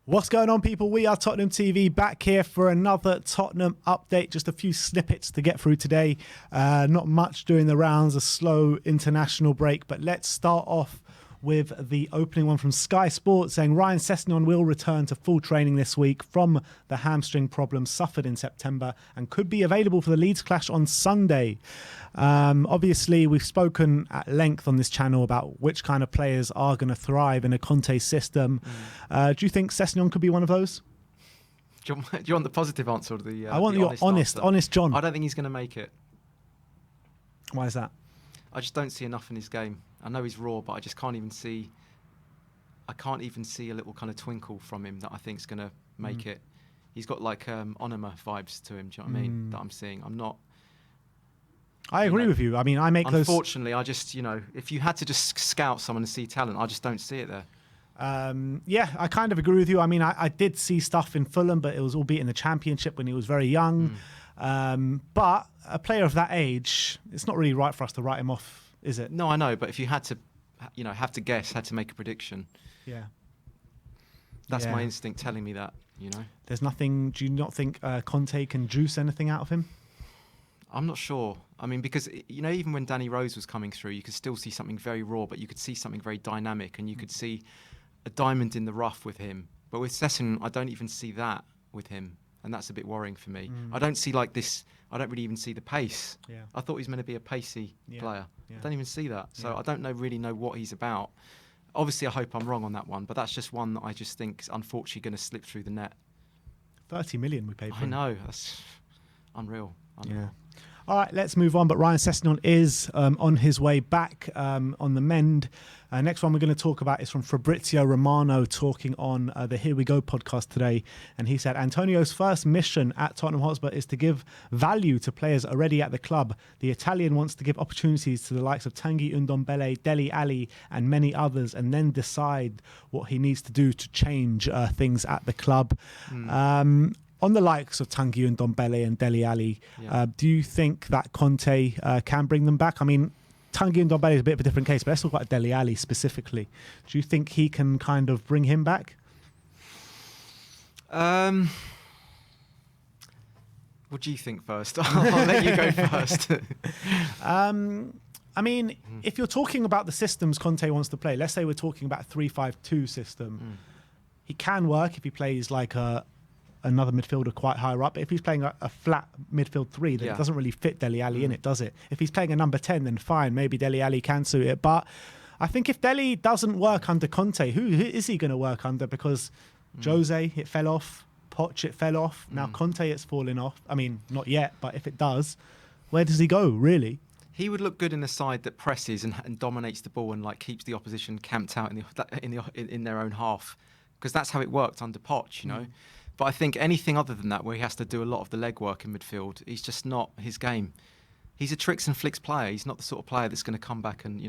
What's going on, people? We are Tottenham TV, back here for another Tottenham update. Just a few snippets to get through today. Not much doing the rounds, a slow international break. But let's start off with the opening one from Sky Sports saying Ryan Sessegnon will return to full training this week from the hamstring problem suffered in September and could be available for the Leeds clash on Sunday. Obviously, we've spoken at length on this channel about which kind of players are going to thrive in a CONTES system. Do you think Sessegnon could be one of those? Do you want the positive answer or the I want your honest John. I don't think he's going to make it. Why is that? I just don't see enough in his game. I know he's raw, but I just can't even see. I can't even see a little kind of twinkle from him that I think is going to make it. He's got like Onoma vibes to him. Do you know what I mean? That I'm seeing. I'm not. I agree with you. I mean, I make unfortunately, I just, if you had to just scout someone and see talent, I just don't see it there. Yeah, I kind of agree with you. I mean, I did see stuff in Fulham, but it was albeit in the Championship when he was very young. But a player of that age, it's not really right for us to write him off, is it? No, I know. But if you had to, have to guess, had to make a prediction. Yeah. That's my instinct telling me that, There's nothing, do you not think Conte can juice anything out of him? I'm not sure. I mean, because, even when Danny Rose was coming through, you could still see something very raw, but you could see something very dynamic, and you could see a diamond in the rough with him. But with Sessegnon, I don't even see that with him, and that's a bit worrying for me. I don't see like this. I don't really even see the pace. Yeah. I thought he was meant to be a pacey player. Yeah. I don't even see that. So I don't really know what he's about. Obviously, I hope I'm wrong on that one, but that's just one that I just think is unfortunately going to slip through the net. 30 million we paid for him. I know. That's unreal. Yeah. All right, let's move on. But Ryan Sessegnon is on his way back on the mend. Next one we're going to talk about is from Fabrizio Romano talking on the Here We Go podcast today. And he said, Antonio's first mission at Tottenham Hotspur is to give value to players already at the club. The Italian wants to give opportunities to the likes of Tanguy Ndombele, Dele Alli and many others, and then decide what he needs to do to change things at the club. On the likes of Tanguy Ndombele and Dele Alli, do you think that Conte can bring them back? I mean, Tanguy Ndombele is a bit of a different case, but let's talk about Dele Alli specifically. Do you think he can kind of bring him back? What do you think first? I'll let you go first. I mean, if you're talking about the systems Conte wants to play, let's say we're talking about a 3-5-2 system, he can work if he plays like another midfielder quite higher up. But if he's playing a flat midfield three, then it doesn't really fit Dele Alli in it, does it? If he's playing a number 10, then fine, maybe Dele Alli can suit it. But I think if Dele doesn't work under Conte, who is he going to work under? Because Jose, it fell off. Poch, it fell off. Now Conte, it's falling off. I mean, not yet, but if it does, where does he go, really? He would look good in a side that presses and dominates the ball and like keeps the opposition camped out in their own half, because that's how it worked under Poch, But I think anything other than that, where he has to do a lot of the legwork in midfield, he's just not his game. He's a tricks and flicks player. He's not the sort of player that's going to come back and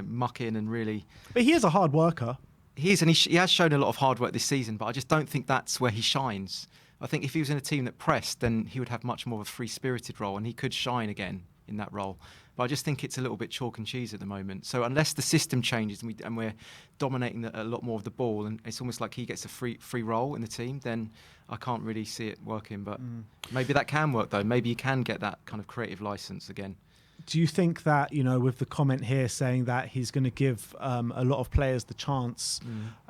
muck in and really. But he is a hard worker. He is, and he has shown a lot of hard work this season. But I just don't think that's where he shines. I think if he was in a team that pressed, then he would have much more of a free-spirited role, and he could shine again in that role. But I just think it's a little bit chalk and cheese at the moment. So unless the system changes and we're dominating a lot more of the ball, and it's almost like he gets a free role in the team, then I can't really see it working. But maybe that can work, though. Maybe you can get that kind of creative license again. Do you think that, with the comment here saying that he's going to give a lot of players the chance,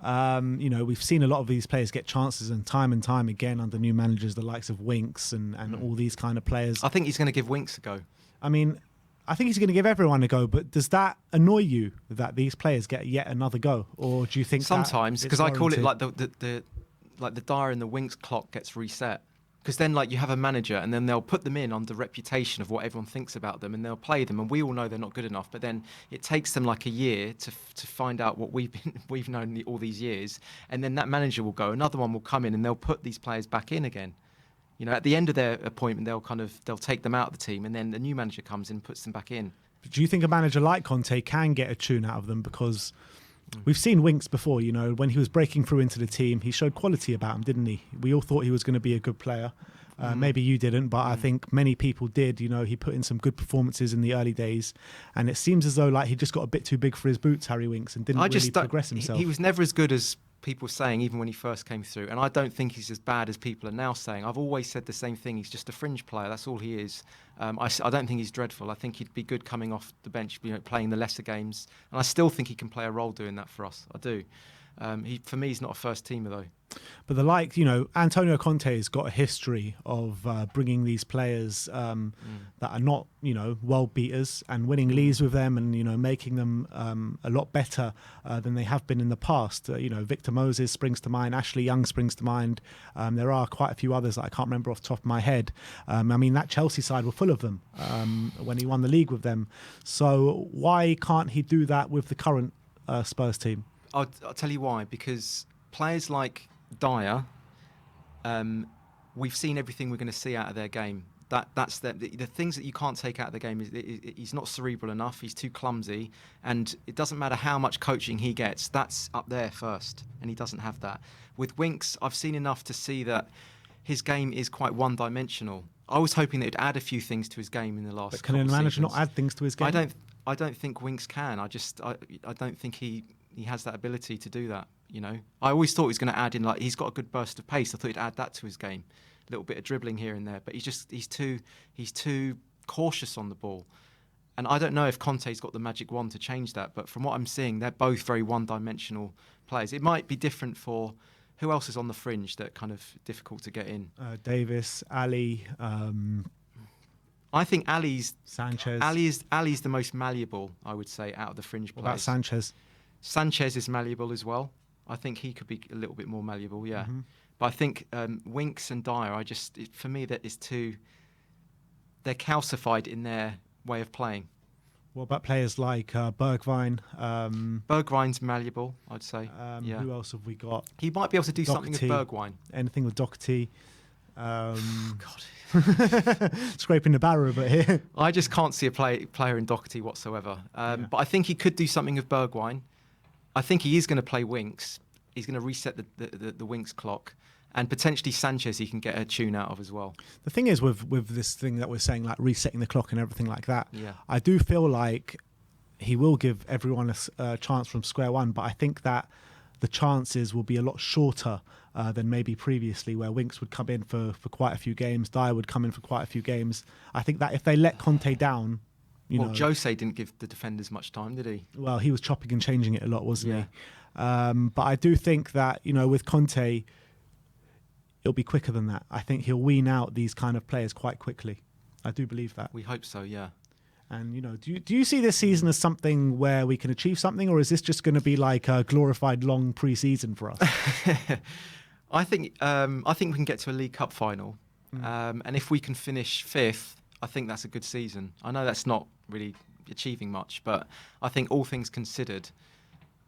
we've seen a lot of these players get chances and time again under new managers, the likes of Winks and all these kind of players. I think he's going to give Winks a go. I mean, I think he's going to give everyone a go, but does that annoy you that these players get yet another go? Or do you think sometimes, because I call it like the Dyer and the Winks clock gets reset? Because then you have a manager and then they'll put them in under reputation of what everyone thinks about them, and they'll play them, and we all know they're not good enough, but then it takes them like a year to find out what we've known all these years, and then that manager will go, another one will come in and they'll put these players back in again. At the end of their appointment, they'll take them out of the team, and then the new manager comes in and puts them back in. Do you think a manager like Conte can get a tune out of them? Because we've seen Winks before, when he was breaking through into the team, he showed quality about him, didn't he? We all thought he was going to be a good player. Maybe you didn't, but I think many people did. He put in some good performances in the early days, and it seems as though he just got a bit too big for his boots, Harry Winks, and didn't really progress himself. He was never as good as people saying even when he first came through, and I don't think he's as bad as people are now saying. I've always said the same thing. He's just a fringe player. That's all he is. I don't think he's dreadful. I think he'd be good coming off the bench, playing the lesser games, and I still think he can play a role doing that for us. I do. For me, he's not a first teamer though. But Antonio Conte's got a history of bringing these players that are not, world beaters and winning leagues with them and, making them a lot better than they have been in the past. Victor Moses springs to mind, Ashley Young springs to mind. There are quite a few others that I can't remember off the top of my head. That Chelsea side were full of them when he won the league with them. So why can't he do that with the current Spurs team? I'll tell you why. Because players like Dyer, we've seen everything we're going to see out of their game. That's the things that you can't take out of the game. He's not cerebral enough. He's too clumsy, and it doesn't matter how much coaching he gets. That's up there first, and he doesn't have that. With Winks, I've seen enough to see that his game is quite one-dimensional. I was hoping that it'd add a few things to his game in the last. But can a manager not add things to his game? I don't think Winks can. I don't think he has that ability to do that. I always thought he was going to add in, he's got a good burst of pace. I thought he'd add that to his game, a little bit of dribbling here and there. But he's too cautious on the ball, and I don't know if Conte's got the magic wand to change that. But from what I'm seeing, they're both very one-dimensional players. It might be different for who else is on the fringe that kind of difficult to get in. Davis, Ali. I think Ali's Sanchez. Ali's the most malleable, I would say, out of the fringe players. What about Sanchez? Sanchez is malleable as well. I think he could be a little bit more malleable, yeah. Mm-hmm. But I think Winks and Dyer, for me, they're calcified in their way of playing. What about players like Bergwijn? Bergwijn's malleable, I'd say. Yeah. Who else have we got? He might be able to do something with Bergwijn. Anything with Doherty? God. Scraping the barrow a bit here. I just can't see a player in Doherty whatsoever. But I think he could do something with Bergwijn. I think he is going to play Winks. He's going to reset the Winks clock. And potentially Sanchez he can get a tune out of as well. The thing is with this thing that we're saying, like resetting the clock and everything like that, I do feel like he will give everyone a chance from square one. But I think that the chances will be a lot shorter than maybe previously, where Winks would come in for quite a few games, Dyer would come in for quite a few games. I think that if they let Conte down, Jose didn't give the defenders much time, did he? Well, he was chopping and changing it a lot, wasn't he? But I do think that, with Conte, it'll be quicker than that. I think he'll wean out these kind of players quite quickly. I do believe that. We hope so, yeah. And, do you see this season as something where we can achieve something, or is this just going to be like a glorified long pre-season for us? I think we can get to a League Cup final. And if we can finish 5th, I think that's a good season. I know that's not really achieving much, but I think all things considered,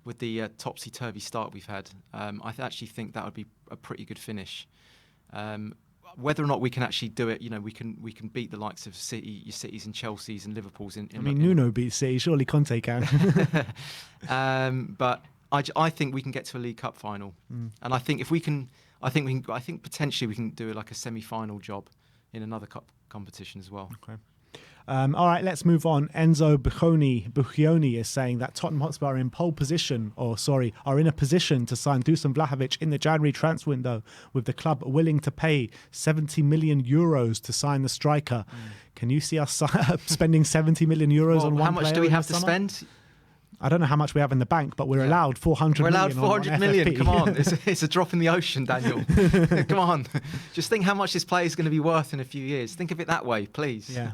with the topsy-turvy start we've had, I actually think that would be a pretty good finish. Whether or not we can actually do it, we can beat the likes of your Cities and Chelseas and Liverpools. Nuno beats City. Surely Conte can. But I think we can get to a League Cup final, and I think if we can, I think potentially we can do like a semi-final job in another cup competition as well. Okay. All right, let's move on. Enzo Bucchioni is saying that Tottenham Hotspur are in a position to sign Dusan Vlahovic in the January transfer window, with the club willing to pay 70 million euros to sign the striker. Can you see us spending 70 million euros on one player? How much do we have to spend? I don't know how much we have in the bank, but we're allowed 400 million. We're allowed 400 million. Come on. It's a drop in the ocean, Daniel. Come on. Just think how much this player is going to be worth in a few years. Think of it that way, please. Yeah.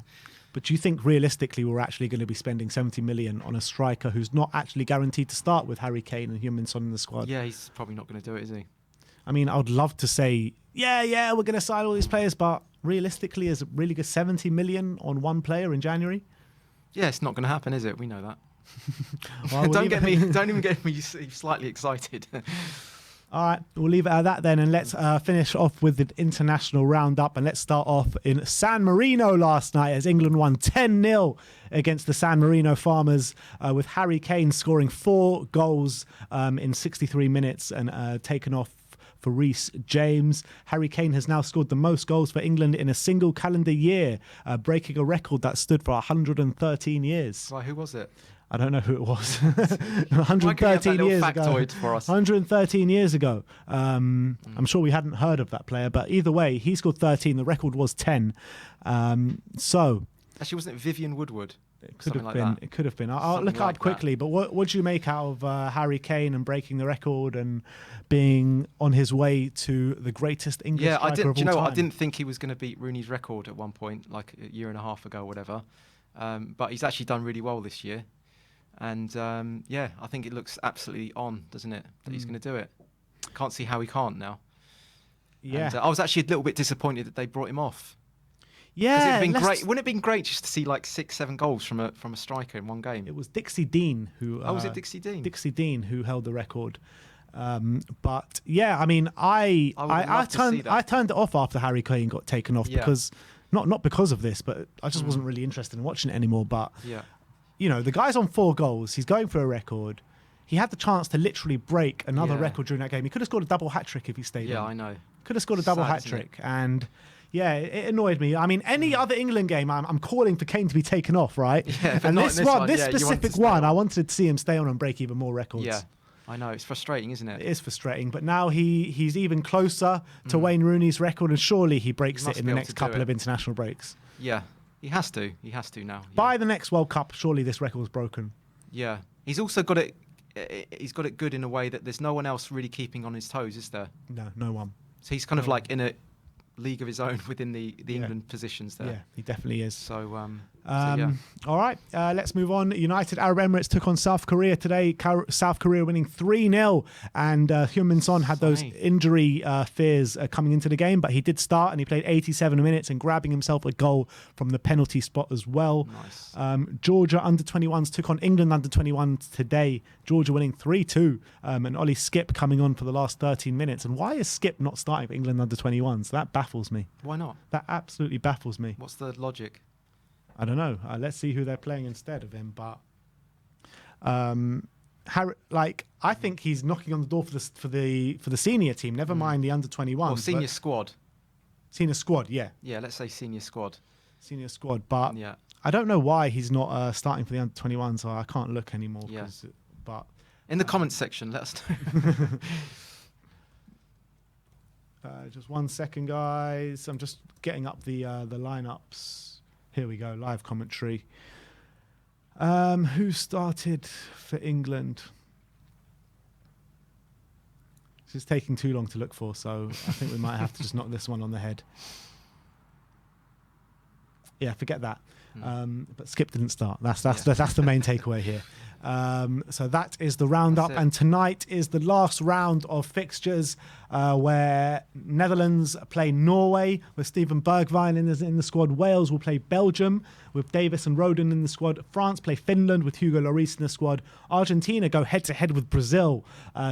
But do you think realistically we're actually going to be spending 70 million on a striker who's not actually guaranteed to start with Harry Kane and Heung-min Son in the squad? Yeah, he's probably not going to do it, is he? I mean, I would love to say, we're going to sign all these players, but realistically, is it really good 70 million on one player in January? Yeah, it's not going to happen, is it? We know that. Well, don't even get me slightly excited. All right, we'll leave it at that then, and let's finish off with the international roundup. And let's start off in San Marino last night, as England won 10-0 against the San Marino Farmers, with Harry Kane scoring 4 goals in 63 minutes and taken off for Reece James. Harry Kane has now scored the most goals for England in a single calendar year, breaking a record that stood for 113 years. Right, who was it? I don't know who it was. Why can you have that 113 little years ago. factoid for us? 113 years ago. I'm sure we hadn't heard of that player, but either way, he scored 13. The record was 10. So Actually, wasn't it Vivian Woodward? it could have Something like been. that. It could have been. I'll Something look it like up quickly. But what do you make out of Harry Kane and breaking the record and being on his way to the greatest English Yeah, striker I didn't. of Do you all know what? time? I didn't think he was going to beat Rooney's record at one point, like a year and a half ago or whatever. But he's actually done really well this year. And yeah, I think it looks absolutely on, doesn't it, that he's going to do it. Can't see how he can't now. Yeah. And, I was actually a little bit disappointed that they brought him off. Yeah, It'd been great. Wouldn't it have been great just to see like 6-7 goals from a striker in one game? It was Dixie Dean who. Oh, was it Dixie Dean? Dixie Dean who held the record. But yeah, I mean, I turned it off after Harry Kane got taken off because not because of this, but I just wasn't really interested in watching it anymore. But you know, the guy's on 4 goals. He's going for a record. He had the chance to literally break another record during that game. He could have scored a double hat trick if he stayed. Yeah, on. I know. Could have scored a double hat trick, and yeah, it annoyed me. I mean, any other England game, I'm calling for Kane to be taken off, right? Yeah, but and not this in one, this this one. specific one, I wanted to see him stay on and break even more records. Yeah, I know. It's frustrating, isn't it? It is frustrating, but now he's even closer to Wayne Rooney's record, and surely he breaks it in the next couple of international breaks. Yeah, he has to. He has to now. Yeah. By the next World Cup, surely this record's broken. Yeah, he's also got it. He's got it good in a way that there's no one else really keeping on his toes, is there? No one. So he's kind of like in a league of his own within the England positions there. Yeah, he definitely is. So yeah. All right, let's move on. United Arab Emirates took on South Korea today. South Korea winning 3-0, and Heung-min Son had those injury fears coming into the game, but he did start and he played 87 minutes and grabbing himself a goal from the penalty spot as well. Nice. Georgia under-21s took on England under-21s today. Georgia winning 3-2, and Ollie Skip coming on for the last 13 minutes. And why is Skip not starting for England under-21s? That baffles me. Why not? That absolutely baffles me. What's the logic? I don't know. Let's see who they're playing instead of him. But I think he's knocking on the door for the senior team. Never mind the under-21. Well, senior squad. Senior squad, yeah. Yeah, let's say senior squad. Senior squad, but yeah. I don't know why he's not starting for the under-21, so I can't look anymore. Yeah. But in the comments section, let us know. Just 1 second, guys. I'm just getting up the lineups. Here we go, live commentary. Who started for England? This is taking too long to look for, so I think we might have to just knock this one on the head. Yeah, forget that. But Skip didn't start. That's the main takeaway here. So that is the roundup, and tonight is the last round of fixtures where Netherlands play Norway with Steven Bergwijn in the squad. Wales will play Belgium with Davis and Rodon in the squad. France play Finland with Hugo Lloris in the squad. Argentina go head-to-head with Brazil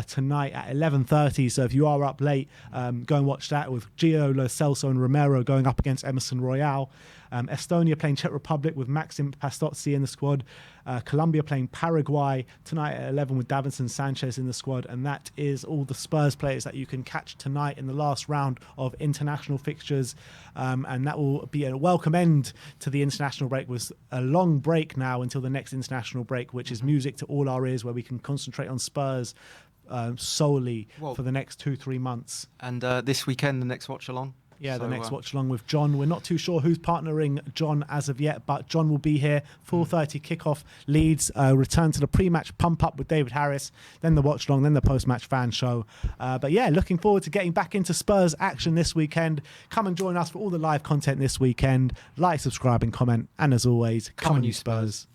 tonight at 11:30. So if you are up late, go and watch that with Gio, Lo Celso and Romero going up against Emerson Royale. Estonia playing Czech Republic with Maxim Pastotsi in the squad. Colombia playing Paraguay tonight at 11 with Davinson Sanchez in the squad. And that is all the Spurs players that you can catch tonight in the last round of international fixtures. And that will be a welcome end to the international break, with a long break now until the next international break, which is music to all our ears, where we can concentrate on Spurs solely for the next 2-3 months. And this weekend, the next watch along. Yeah, the next watch along with John. We're not too sure who's partnering John as of yet, but John will be here. 4:30 kickoff, Leeds, return to the pre-match pump up with David Harris, then the watch along, then the post-match fan show. But yeah, looking forward to getting back into Spurs action this weekend. Come and join us for all the live content this weekend. Like, subscribe and comment. And as always, come on you Spurs.